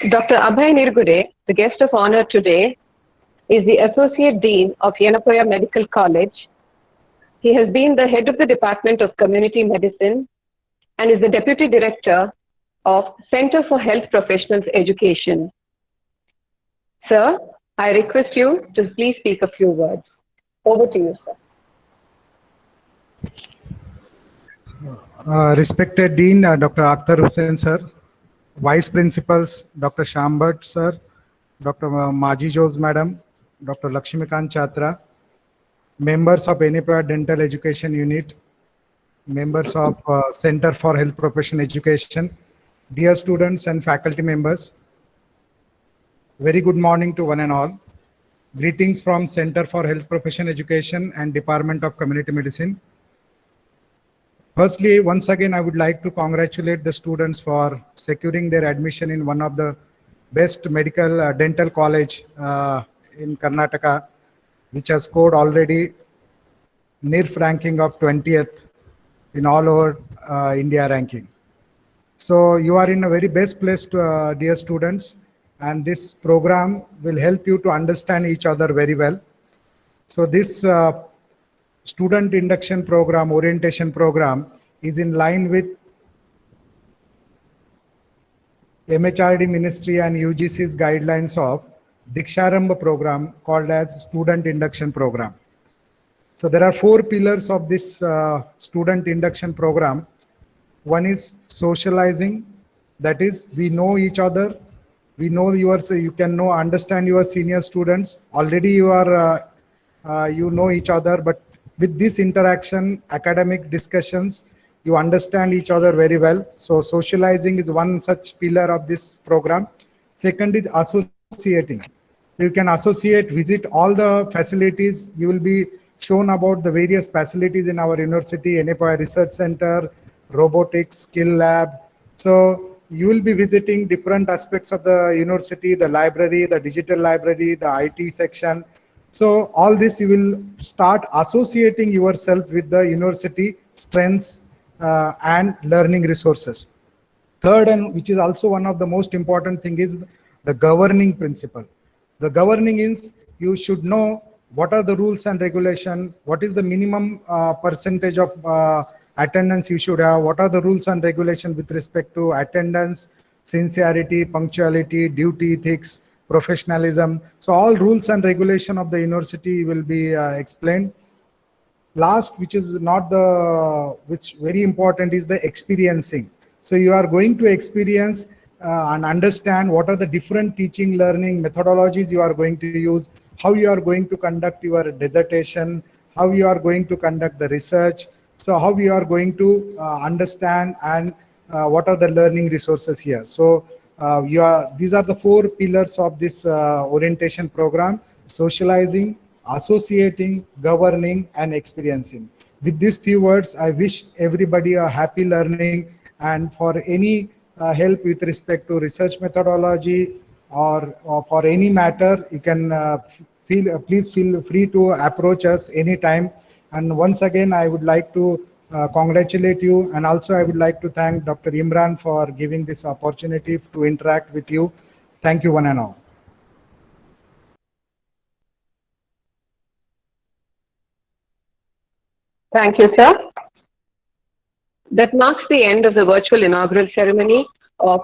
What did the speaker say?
Dr. Abhay Nirgure, the guest of honor today, is the Associate Dean of Yenapoya Medical College. He has been the head of the Department of Community Medicine and is the Deputy Director of Center for Health Professionals Education. Sir, I request you to please speak a few words. Over to you, sir. Respected Dean, Dr. Akhtar Hussain, sir, Vice Principals, Dr. Shambhat, sir, Dr. Maji Jose, Madam, Dr. Lakshmikant Chatra, members of Yenapoya Dental Education Unit, members of Center for Health Profession Education, dear students and faculty members, very good morning to one and all. Greetings from Center for Health Profession Education and Department of Community Medicine. Firstly, once again, I would like to congratulate the students for securing their admission in one of the best medical dental college in Karnataka, which has scored already NIRF ranking of 20th in all over India ranking. So you are in a very best place, to, dear students, and this program will help you to understand each other very well. So this student induction program, orientation program is in line with MHRD Ministry and UGC's guidelines of Diksharambha program called as Student Induction Program. So there are 4 pillars of this student induction program. One is socializing, that is we know each other, we know you can understand your senior students. Already you are you know each other, but with this interaction, academic discussions, you understand each other very well. So socializing is one such pillar of this program. Second is associating. You can associate, visit all the facilities. You will be shown about the various facilities in our university, Yenapoya Research Center, robotics, skill lab. So you will be visiting different aspects of the university, the library, the digital library, the IT section. So all this you will start associating yourself with the university strengths and learning resources. Third, and which is also one of the most important thing, is the governing principle. The governing is you should know what are the rules and regulation, what is the minimum percentage of attendance you should have, what are the rules and regulation with respect to attendance, sincerity, punctuality, duty ethics, professionalism. So all rules and regulation of the university will be explained. Last, which is not the, which very important, is the experiencing. So you are going to experience and understand what are the different teaching learning methodologies you are going to use, how you are going to conduct your dissertation, how you are going to conduct the research, so how you are going to understand and what are the learning resources here. So these are the 4 pillars of this orientation program: socializing, associating, governing, and experiencing. With these few words, I wish everybody a happy learning, and for any help with respect to research methodology or for any matter, you can please feel free to approach us anytime. And once again, I would like to congratulate you, and also I would like to thank Dr. Imran for giving this opportunity to interact with you. Thank you one and all. Thank you, sir. That marks the end of the virtual inaugural ceremony of